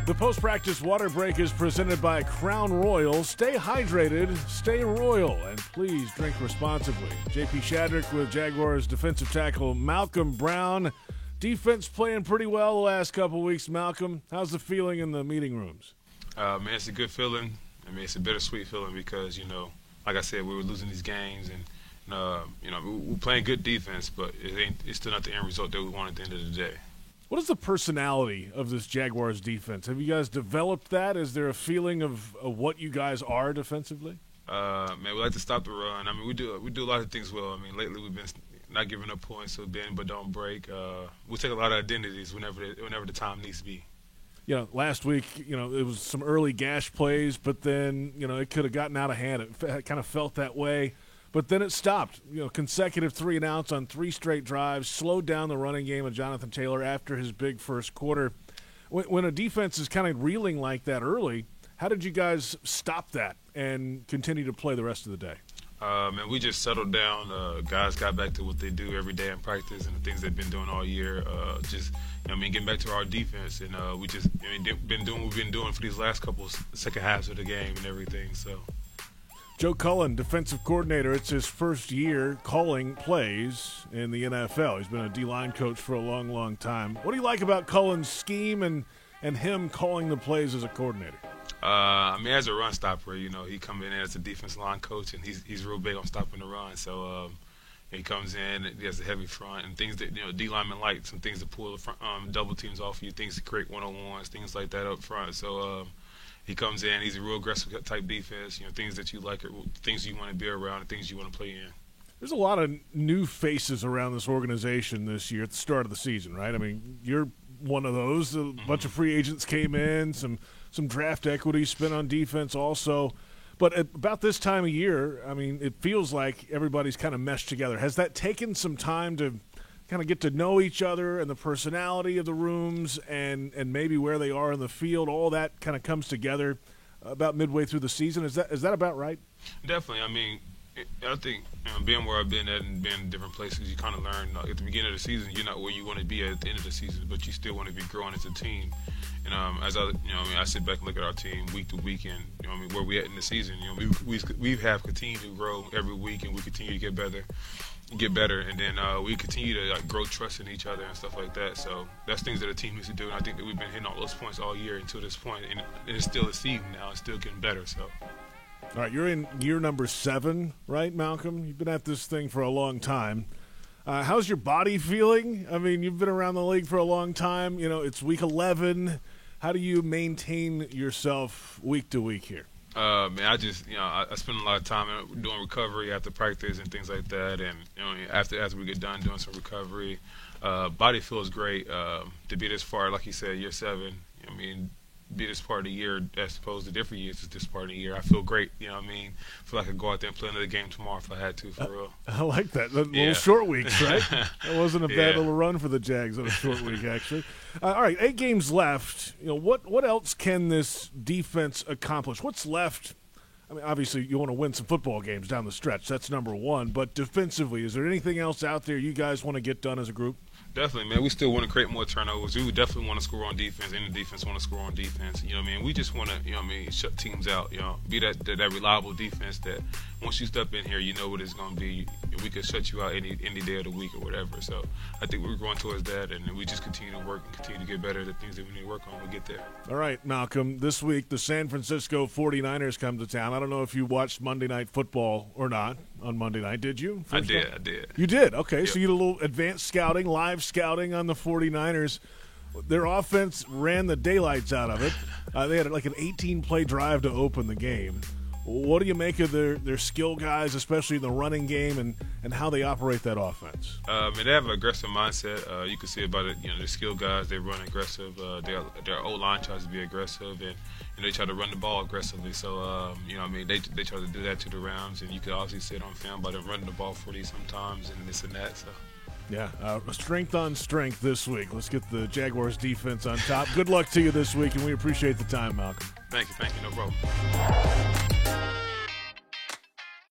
The post-practice water break is presented by Crown Royal. Stay hydrated, stay royal, and please drink responsibly. JP Shadrick with Jaguars defensive tackle Malcom Brown. Defense playing pretty well the last couple weeks, Malcolm. How's the feeling in the meeting rooms? Man, it's a good feeling. I mean, it's a bittersweet feeling because, like I said, we were losing these games and, we're playing good defense, but it's still not the end result that we want at the end of the day. What is the personality of this Jaguars defense? Have you guys developed that? Is there a feeling of what you guys are defensively? Man, we like to stop the run. I mean, we do a lot of things well. I mean, lately we've been not giving up points, so bend but don't break. We take a lot of identities whenever the time needs to be. Last week, it was some early gash plays, but then, it could have gotten out of hand. It kind of felt that way. But then it stopped. Consecutive 3-and-outs on 3 straight drives, slowed down the running game of Jonathan Taylor after his big first quarter. When a defense is kind of reeling like that early, how did you guys stop that and continue to play the rest of the day? Man, we just settled down. Guys got back to what they do every day in practice and the things they've been doing all year. Getting back to our defense. And we just been doing what we've been doing for these last couple second halves of the game and everything. So. Joe Cullen, defensive coordinator, it's his first year calling plays in the NFL. He's been a D-line coach for a long, long time. What do you like about Cullen's scheme and him calling the plays as a coordinator? As a run stopper, he come in as a defensive line coach, and he's real big on stopping the run. So he comes in, he has a heavy front, and things that D-linemen like, some things to pull the front, double teams off you, things to create one-on-ones, things like that up front. So he comes in, he's a real aggressive type defense, things that you like, things you want to be around, and things you want to play in. There's a lot of new faces around this organization this year at the start of the season, right? I mean, you're one of those. A bunch of free agents came in, some draft equity spent on defense also. But at about this time of year, I mean, it feels like everybody's kind of meshed together. Has that taken some time to kind of get to know each other and the personality of the rooms and maybe where they are in the field? All that kind of comes together about midway through the season. Is that about right? Definitely. I mean, I think being where I've been at and being in different places, you kind of learn at the beginning of the season, you're not where you want to be at the end of the season, but you still want to be growing as a team. And I sit back and look at our team week to week, and where we at in the season. We have continued to grow every week, and we continue to get better, and then we continue to grow trust in each other and stuff like that. So that's things that a team needs to do, and I think that we've been hitting all those points all year until this point, and it's still a season now. It's still getting better. So. All right, you're in year number 7, right, Malcolm? You've been at this thing for a long time. How's your body feeling? I mean, you've been around the league for a long time. It's week 11. How do you maintain yourself week to week here? Man, I just, I spend a lot of time doing recovery after practice and things like that. And, after we get done doing some recovery, body feels great. To be this far, like you said, year 7, be this part of the year as opposed to different years, it's this part of the year. I feel great, feel like I could go out there and play another game tomorrow if I had to, for real. I like that. Little short weeks, right? That wasn't a bad little run for the Jags on a short week, actually. All right, 8 games left. What else can this defense accomplish? What's left? I mean, obviously you want to win some football games down the stretch. That's number one. But defensively, is there anything else out there you guys want to get done as a group? Definitely, man. We still want to create more turnovers. We would definitely want to score on defense, and the defense want to score on defense. We just want to, shut teams out. Be that reliable defense that once you step in here, you know what it's going to be. We could shut you out any day of the week or whatever. So I think we're going towards that, and we just continue to work and continue to get better at the things that we need to work on. We'll get there. All right, Malcolm. This week, the San Francisco 49ers come to town. I don't know if you watched Monday Night Football or not on Monday night. Did you? I did. You did? Okay. Yep. So you did a little advanced scouting, live scouting on the 49ers. Their offense ran the daylights out of it. They had like an 18-play drive to open the game. What do you make of their skill guys, especially in the running game, and how they operate that offense? They have an aggressive mindset. You can see about it. The skill guys, they run aggressive. Their O-line tries to be aggressive, and they try to run the ball aggressively. So, they try to do that to the Rams, and you can obviously see it on film by them running the ball 40 sometimes and this and that. So. Yeah, strength on strength this week. Let's get the Jaguars defense on top. Good luck to you this week, and we appreciate the time, Malcolm. Thank you. No problem.